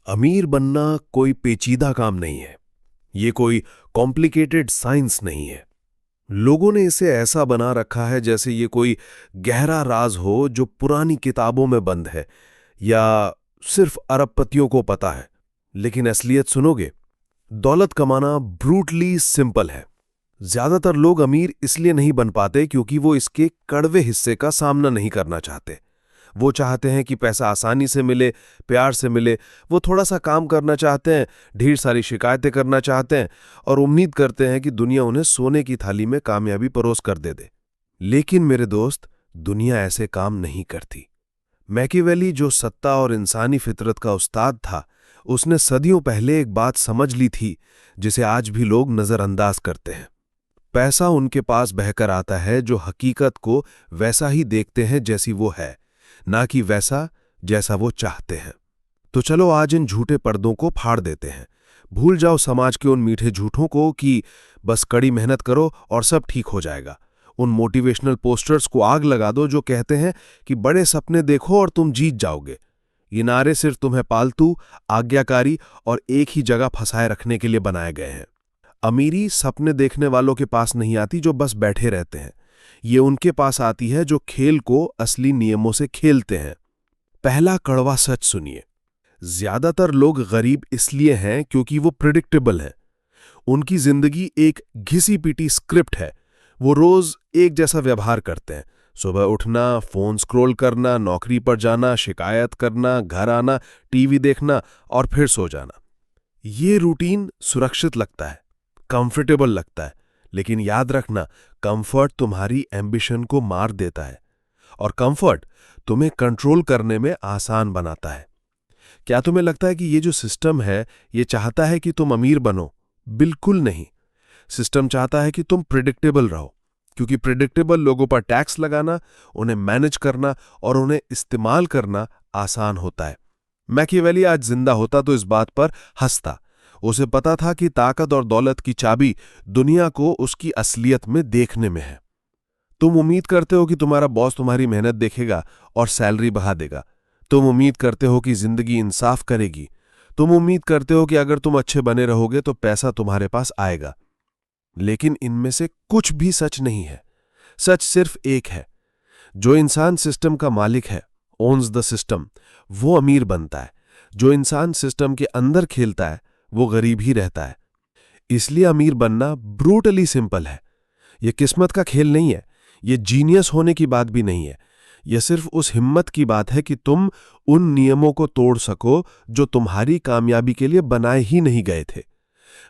अमीर बनना कोई पेचीदा काम नहीं है। ये कोई कॉम्प्लिकेटेड साइंस नहीं है। लोगों ने इसे ऐसा बना रखा है जैसे ये कोई गहरा राज हो जो पुरानी किताबों में बंद है या सिर्फ अरबपतियों को पता है। लेकिन असलियत सुनोगे, दौलत कमाना ब्रूटली सिंपल है। ज्यादातर लोग अमीर इसलिए नहीं बन पाते क्योंकि वो इसके कड़वे हिस्से का सामना नहीं करना चाहते। वो चाहते हैं कि पैसा आसानी से मिले, प्यार से मिले। वो थोड़ा सा काम करना चाहते हैं, ढेर सारी शिकायतें करना चाहते हैं और उम्मीद करते हैं कि दुनिया उन्हें सोने की थाली में कामयाबी परोस कर दे दे। लेकिन मेरे दोस्त, दुनिया ऐसे काम नहीं करती। मैकियावेली, जो सत्ता और इंसानी फितरत का उस्ताद था, उसने सदियों पहले एक बात समझ ली थी जिसे आज भी लोग नजरअंदाज करते हैं। पैसा उनके पास बहकर आता है जो हकीकत को वैसा ही देखते हैं जैसी वो है, ना कि वैसा जैसा वो चाहते हैं। तो चलो आज इन झूठे पर्दों को फाड़ देते हैं। भूल जाओ समाज के उन मीठे झूठों को कि बस कड़ी मेहनत करो और सब ठीक हो जाएगा। उन मोटिवेशनल पोस्टर्स को आग लगा दो जो कहते हैं कि बड़े सपने देखो और तुम जीत जाओगे। ये नारे सिर्फ तुम्हें पालतू, आज्ञाकारी और एक ही जगह फंसाए रखने के लिए बनाए गए हैं। अमीरी सपने देखने वालों के पास नहीं आती जो बस बैठे रहते हैं। ये उनके पास आती है जो खेल को असली नियमों से खेलते हैं। पहला कड़वा सच सुनिए। ज्यादातर लोग गरीब इसलिए हैं क्योंकि वो प्रिडिक्टेबल हैं। उनकी जिंदगी एक घिसी पीटी स्क्रिप्ट है। वो रोज एक जैसा व्यवहार करते हैं। सुबह उठना, फोन स्क्रॉल करना, नौकरी पर जाना, शिकायत करना, घर आना, टीवी देखना और फिर सो जाना। ये रूटीन सुरक्षित लगता है, कंफर्टेबल लगता है, लेकिन याद रखना, कंफर्ट तुम्हारी एम्बिशन को मार देता है और कंफर्ट तुम्हें कंट्रोल करने में आसान बनाता है। क्या तुम्हें लगता है कि ये जो सिस्टम है ये चाहता है कि तुम अमीर बनो? बिल्कुल नहीं। सिस्टम चाहता है कि तुम प्रिडिक्टेबल रहो, क्योंकि प्रिडिक्टेबल लोगों पर टैक्स लगाना, उन्हें मैनेज करना और उन्हें इस्तेमाल करना आसान होता है। मैकियावेली आज जिंदा होता तो इस बात पर हंसता। उसे पता था कि ताकत और दौलत की चाबी दुनिया को उसकी असलियत में देखने में है। तुम उम्मीद करते हो कि तुम्हारा बॉस तुम्हारी मेहनत देखेगा और सैलरी बढ़ा देगा। तुम उम्मीद करते हो कि जिंदगी इंसाफ करेगी। तुम उम्मीद करते हो कि अगर तुम अच्छे बने रहोगे तो पैसा तुम्हारे पास आएगा। लेकिन इनमें से कुछ भी सच नहीं है। सच सिर्फ एक है। जो इंसान सिस्टम का मालिक है, ओन्स द सिस्टम, वो अमीर बनता है। जो इंसान सिस्टम के अंदर खेलता है वो गरीब ही रहता है। इसलिए अमीर बनना ब्रूटली सिंपल है। यह किस्मत का खेल नहीं है। यह जीनियस होने की बात भी नहीं है। यह सिर्फ उस हिम्मत की बात है कि तुम उन नियमों को तोड़ सको जो तुम्हारी कामयाबी के लिए बनाए ही नहीं गए थे।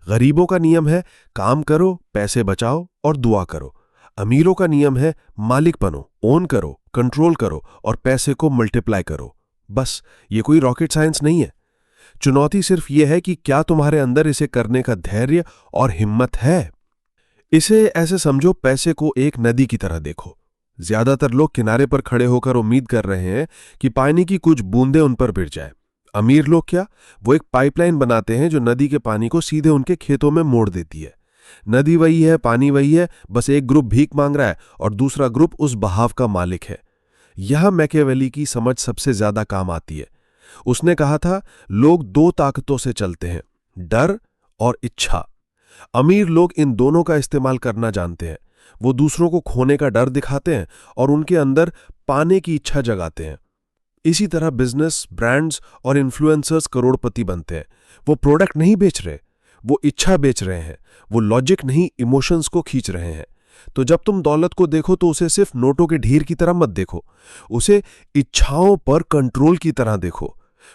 गरीबों का नियम है काम करो, पैसे बचाओ और दुआ करो। अमीरों का नियम है मालिक बनो, ओन करो, कंट्रोल करो और पैसे को मल्टीप्लाई करो। बस, ये कोई रॉकेट साइंस नहीं है। चुनौती सिर्फ यह है कि क्या तुम्हारे अंदर इसे करने का धैर्य और हिम्मत है। इसे ऐसे समझो, पैसे को एक नदी की तरह देखो। ज्यादातर लोग किनारे पर खड़े होकर उम्मीद कर रहे हैं कि पानी की कुछ बूंदें उन पर गिर जाए। अमीर लोग क्या, वो एक पाइपलाइन बनाते हैं जो नदी के पानी को सीधे उनके खेतों में मोड़ देती है। नदी वही है, पानी वही है, बस एक ग्रुप भीख मांग रहा है और दूसरा ग्रुप उस बहाव का मालिक है। यह मैकियावेली की समझ सबसे ज्यादा काम आती है। उसने कहा था, लोग दो ताकतों से चलते हैं, डर और इच्छा। अमीर लोग इन दोनों का इस्तेमाल करना जानते हैं। वो दूसरों को खोने का डर दिखाते हैं और उनके अंदर पाने की इच्छा जगाते हैं। इसी तरह बिजनेस, ब्रांड्स और इन्फ्लुएंसर्स करोड़पति बनते हैं। वो प्रोडक्ट नहीं बेच रहे, वो इच्छा बेच रहे हैं। वो लॉजिक नहीं, इमोशंस को खींच रहे हैं। तो जब तुम दौलत को देखो तो उसे सिर्फ नोटों के ढेर की तरह मत देखो, उसे इच्छाओं पर कंट्रोल की तरह देखो।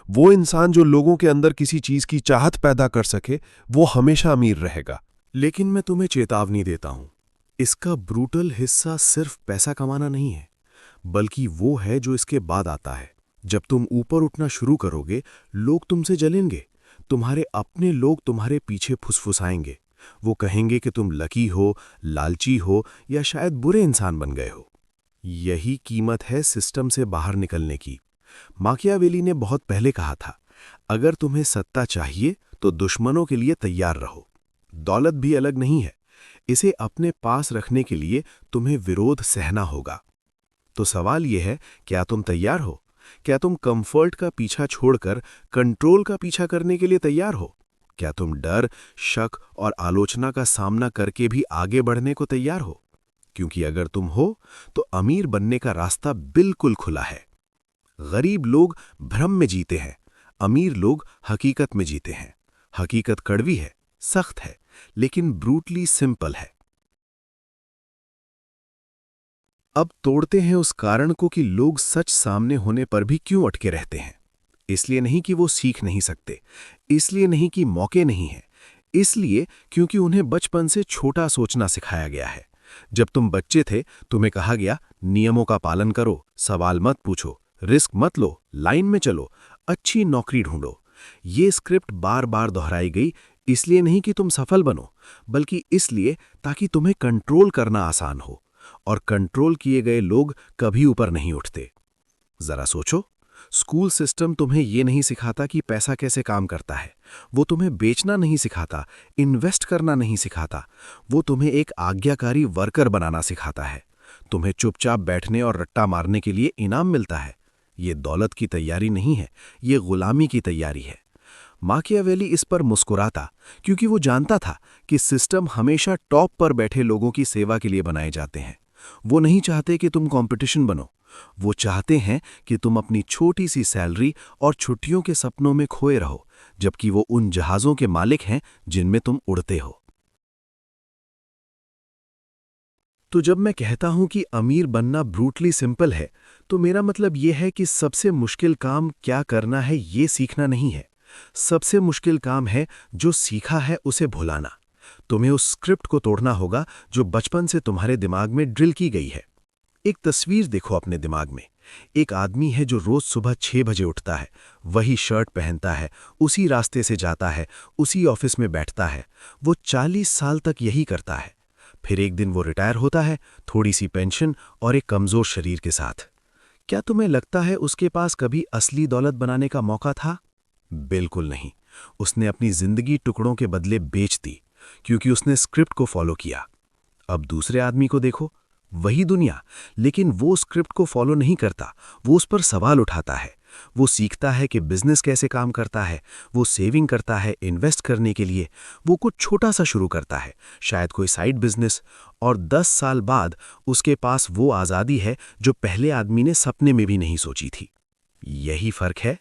वो इंसान जो लोगों के अंदर किसी चीज की चाहत पैदा कर सके, वो हमेशा अमीर रहेगा। लेकिन मैं तुम्हें चेतावनी देता हूं, इसका ब्रूटल हिस्सा सिर्फ पैसा कमाना नहीं है, बल्कि वो है जो इसके बाद आता है। जब तुम ऊपर उठना शुरू करोगे, लोग तुमसे जलेंगे। तुम्हारे अपने लोग तुम्हारे पीछे फुसफुसाएंगे। वो कहेंगे कि तुम लकी हो, लालची हो या शायद बुरे इंसान बन गए हो। यही कीमत है सिस्टम से बाहर निकलने की। माकियावेली ने बहुत पहले कहा था, अगर तुम्हें सत्ता चाहिए तो दुश्मनों के लिए तैयार रहो। दौलत भी अलग नहीं है। इसे अपने पास रखने के लिए तुम्हें विरोध सहना होगा। तो सवाल यह है, क्या तुम तैयार हो? क्या तुम कंफर्ट का पीछा छोड़कर कंट्रोल का पीछा करने के लिए तैयार हो? क्या तुम डर, शक और आलोचना का सामना करके भी आगे बढ़ने को तैयार हो? क्योंकि अगर तुम हो, तो अमीर बनने का रास्ता बिल्कुल खुला है। गरीब लोग भ्रम में जीते हैं, अमीर लोग हकीकत में जीते हैं। हकीकत कड़वी है, सख्त है, लेकिन ब्रूटली सिंपल है। अब तोड़ते हैं उस कारण को कि लोग सच सामने होने पर भी क्यों अटके रहते हैं। इसलिए नहीं कि वो सीख नहीं सकते, इसलिए नहीं कि मौके नहीं हैं, इसलिए क्योंकि उन्हें बचपन से छोटा सोचना सिखाया गया है। जब तुम बच्चे थे, तुम्हें कहा गया, नियमों का पालन करो, सवाल मत पूछो, रिस्क मत लो, लाइन में चलो, अच्छी नौकरी ढूंढो। ये स्क्रिप्ट बार बार दोहराई गई, इसलिए नहीं कि तुम सफल बनो, बल्कि इसलिए ताकि तुम्हें कंट्रोल करना आसान हो। और कंट्रोल किए गए लोग कभी ऊपर नहीं उठते। जरा सोचो, स्कूल सिस्टम तुम्हें ये नहीं सिखाता कि पैसा कैसे काम करता है। वो तुम्हें बेचना नहीं सिखाता, इन्वेस्ट करना नहीं सिखाता। वो तुम्हें एक आज्ञाकारी वर्कर बनाना सिखाता है। तुम्हें चुपचाप बैठने और रट्टा मारने के लिए इनाम मिलता है। ये दौलत की तैयारी नहीं है, ये गुलामी की तैयारी है। माकियावेली इस पर मुस्कुराता, क्योंकि वो जानता था कि सिस्टम हमेशा टॉप पर बैठे लोगों की सेवा के लिए बनाए जाते हैं। वो नहीं चाहते कि तुम कंपटीशन बनो, वो चाहते हैं कि तुम अपनी छोटी सी सैलरी और छुट्टियों के सपनों में खोए रहो, जबकि वो उन जहाज़ों के मालिक हैं जिनमें तुम उड़ते हो। तो जब मैं कहता हूं कि अमीर बनना ब्रूटली सिंपल है, तो मेरा मतलब यह है कि सबसे मुश्किल काम क्या करना है ये सीखना नहीं है। सबसे मुश्किल काम है जो सीखा है उसे भुलाना। तुम्हें उस स्क्रिप्ट को तोड़ना होगा जो बचपन से तुम्हारे दिमाग में ड्रिल की गई है। एक तस्वीर देखो अपने दिमाग में। एक आदमी है जो रोज सुबह 6 बजे उठता है, वही शर्ट पहनता है, उसी रास्ते से जाता है, उसी ऑफिस में बैठता है। वो 40 साल तक यही करता है। फिर एक दिन वो रिटायर होता है, थोड़ी सी पेंशन और एक कमजोर शरीर के साथ। क्या तुम्हें लगता है उसके पास कभी असली दौलत बनाने का मौका था? बिल्कुल नहीं। उसने अपनी जिंदगी टुकड़ों के बदले बेच दी, क्योंकि उसने स्क्रिप्ट को फॉलो किया। अब दूसरे आदमी को देखो, वही दुनिया, लेकिन वो स्क्रिप्ट को फॉलो नहीं करता, वो उस पर सवाल उठाता है। वो सीखता है कि बिजनेस कैसे काम करता है, वो सेविंग करता है इन्वेस्ट करने के लिए, वो कुछ छोटा सा शुरू करता है, शायद कोई साइड बिजनेस, और 10 साल बाद उसके पास वो आज़ादी है जो पहले आदमी ने सपने में भी नहीं सोची थी। यही फर्क है।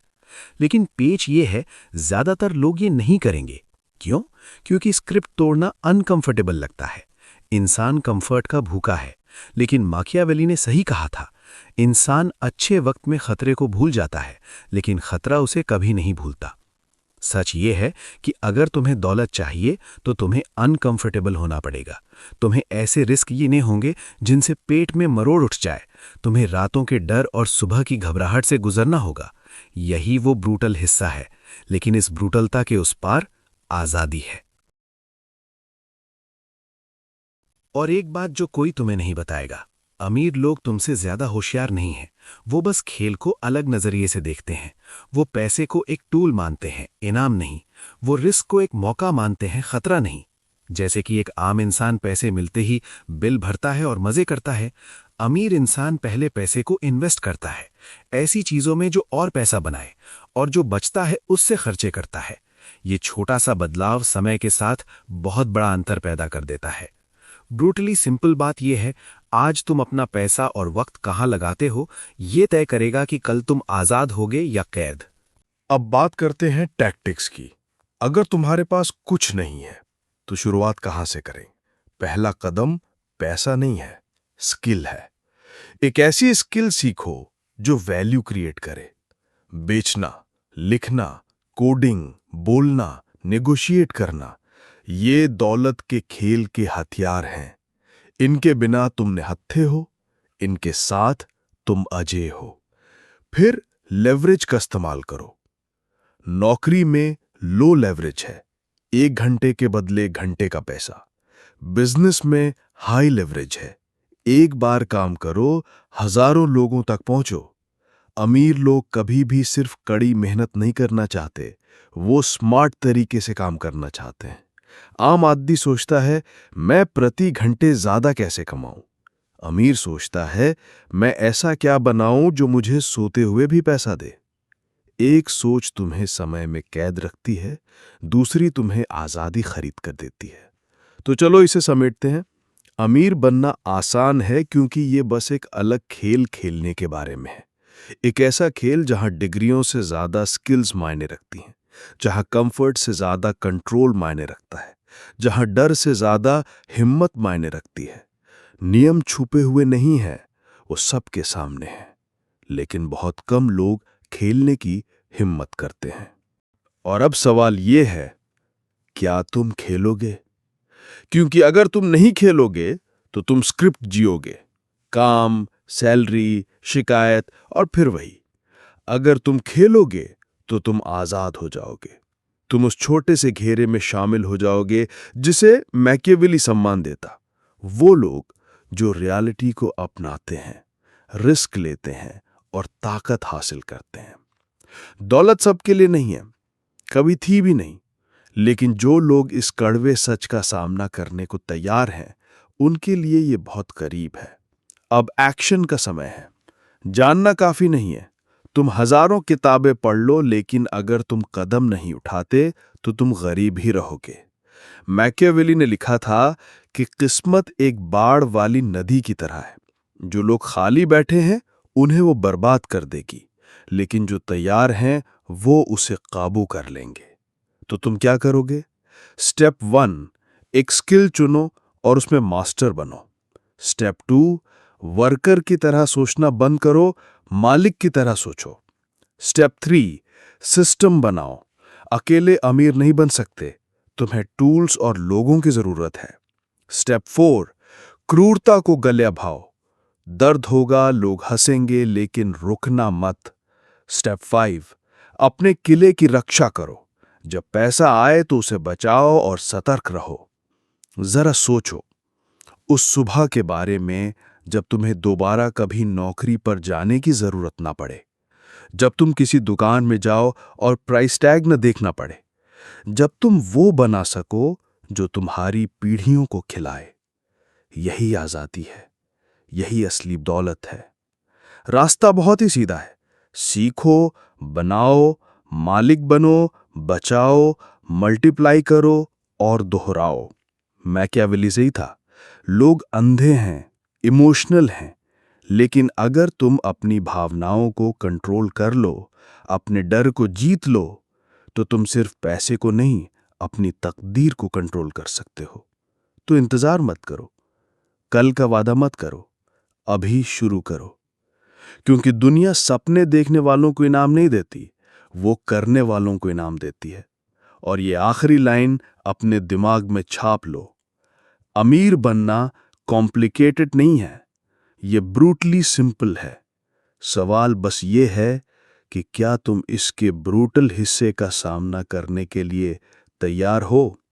लेकिन पेच ये है, ज्यादातर लोग ये नहीं करेंगे। क्यों? क्योंकि स्क्रिप्ट तोड़ना अनकंफर्टेबल लगता है। इंसान कंफर्ट का भूखा है। लेकिन माकियावेली ने सही कहा था, इंसान अच्छे वक्त में खतरे को भूल जाता है, लेकिन खतरा उसे कभी नहीं भूलता। सच ये है कि अगर तुम्हें दौलत चाहिए तो तुम्हें अनकंफर्टेबल होना पड़ेगा। तुम्हें ऐसे रिस्क लेने होंगे जिनसे पेट में मरोड़ उठ जाए। तुम्हें रातों के डर और सुबह की घबराहट से गुजरना होगा। यही वो ब्रूटल हिस्सा है, लेकिन इस ब्रूटलता के उस पार आजादी है। और एक बात जो कोई तुम्हें नहीं बताएगा, अमीर लोग तुमसे ज्यादा होशियार नहीं हैं। वो बस खेल को अलग नजरिए से देखते हैं। वो पैसे को एक टूल मानते हैं, इनाम नहीं। वो रिस्क को एक मौका मानते हैं, खतरा नहीं। जैसे कि एक आम इंसान पैसे मिलते ही बिल भरता है और मजे करता है, अमीर इंसान पहले पैसे को इन्वेस्ट करता है, ऐसी चीजों में जो और पैसा बनाए, और जो बचता है उससे खर्चे करता है। ये छोटा सा बदलाव समय के साथ बहुत बड़ा अंतर पैदा कर देता है। ब्रूटली सिंपल बात यह है, आज तुम अपना पैसा और वक्त कहाँ लगाते हो, ये तय करेगा कि कल तुम आजाद होगे या कैद। अब बात करते हैं टैक्टिक्स की। अगर तुम्हारे पास कुछ नहीं है तो शुरुआत कहां से करें? पहला कदम पैसा नहीं है, स्किल है। एक ऐसी स्किल सीखो जो वैल्यू क्रिएट करे। बेचना, लिखना, कोडिंग, बोलना, नेगोशिएट करना, ये दौलत के खेल के हथियार हैं। इनके बिना तुम निहत्थे हो, इनके साथ तुम अजेय हो। फिर लेवरेज का इस्तेमाल करो। नौकरी में लो लेवरेज है, 1 घंटे के बदले घंटे का पैसा। बिजनेस में हाई लेवरेज है, एक बार काम करो, हजारों लोगों तक पहुंचो। अमीर लोग कभी भी सिर्फ कड़ी मेहनत नहीं करना चाहते, वो स्मार्ट तरीके से काम करना चाहते हैं। आम आदमी सोचता है, मैं प्रति घंटे ज्यादा कैसे कमाऊं? अमीर सोचता है, मैं ऐसा क्या बनाऊं जो मुझे सोते हुए भी पैसा दे। एक सोच तुम्हें समय में कैद रखती है, दूसरी तुम्हें आज़ादी खरीद कर देती है। तो चलो इसे समेटते हैं। अमीर बनना आसान है क्योंकि ये बस एक अलग खेल खेलने के बारे में है। एक ऐसा खेल जहां डिग्रियों से ज़्यादा स्किल्स मायने रखती हैं, जहां कंफर्ट से ज़्यादा कंट्रोल मायने रखता है, जहां डर से ज़्यादा हिम्मत मायने रखती है। नियम छुपे हुए नहीं हैं, वो सबके सामने हैं, लेकिन बहुत कम लोग खेलने की हिम्मत करते हैं। और अब सवाल ये है, क्या तुम खेलोगे? क्योंकि अगर तुम नहीं खेलोगे तो तुम स्क्रिप्ट जियोगे, काम, सैलरी, शिकायत और फिर वही। अगर तुम खेलोगे तो तुम आजाद हो जाओगे। तुम उस छोटे से घेरे में शामिल हो जाओगे जिसे मैकियावेली सम्मान देता। वो लोग जो रियलिटी को अपनाते हैं, रिस्क लेते हैं और ताकत हासिल करते हैं। दौलत सबके लिए नहीं है, कभी थी भी नहीं, लेकिन जो लोग इस कड़वे सच का सामना करने को तैयार हैं, उनके लिए ये बहुत करीब है। अब एक्शन का समय है। जानना काफी नहीं है, तुम हजारों किताबें पढ़ लो, लेकिन अगर तुम कदम नहीं उठाते तो तुम गरीब ही रहोगे। मैकियावेली ने लिखा था कि किस्मत एक बाढ़ वाली नदी की तरह है। जो लोग खाली बैठे हैं उन्हें वो बर्बाद कर देगी, लेकिन जो तैयार हैं वो उसे काबू कर लेंगे। तो तुम क्या करोगे? स्टेप 1, एक स्किल चुनो और उसमें मास्टर बनो। स्टेप 2, वर्कर की तरह सोचना बंद करो, मालिक की तरह सोचो। स्टेप 3, सिस्टम बनाओ। अकेले अमीर नहीं बन सकते, तुम्हें टूल्स और लोगों की जरूरत है। स्टेप 4, क्रूरता को गले भाओ। दर्द होगा, लोग हंसेंगे, लेकिन रुकना मत। स्टेप 5, अपने किले की रक्षा करो। जब पैसा आए तो उसे बचाओ और सतर्क रहो। जरा सोचो उस सुबह के बारे में जब तुम्हें दोबारा कभी नौकरी पर जाने की जरूरत ना पड़े, जब तुम किसी दुकान में जाओ और प्राइस टैग न देखना पड़े, जब तुम वो बना सको जो तुम्हारी पीढ़ियों को खिलाए। यही आजादी है, यही असली दौलत है। रास्ता बहुत ही सीधा है। सीखो, बनाओ, मालिक बनो, बचाओ, मल्टीप्लाई करो और दोहराओ। मैकियावेली से ही था। लोग अंधे हैं, इमोशनल हैं, लेकिन अगर तुम अपनी भावनाओं को कंट्रोल कर लो, अपने डर को जीत लो, तो तुम सिर्फ पैसे को नहीं, अपनी तकदीर को कंट्रोल कर सकते हो। तो इंतजार मत करो, कल का वादा मत करो, अभी शुरू करो। क्योंकि दुनिया सपने देखने वालों को इनाम नहीं देती, वो करने वालों को इनाम देती है। और ये आखिरी लाइन अपने दिमाग में छाप लो। अमीर बनना कॉम्प्लिकेटेड नहीं है, ये ब्रूटली सिंपल है। सवाल बस ये है कि क्या तुम इसके ब्रूटल हिस्से का सामना करने के लिए तैयार हो?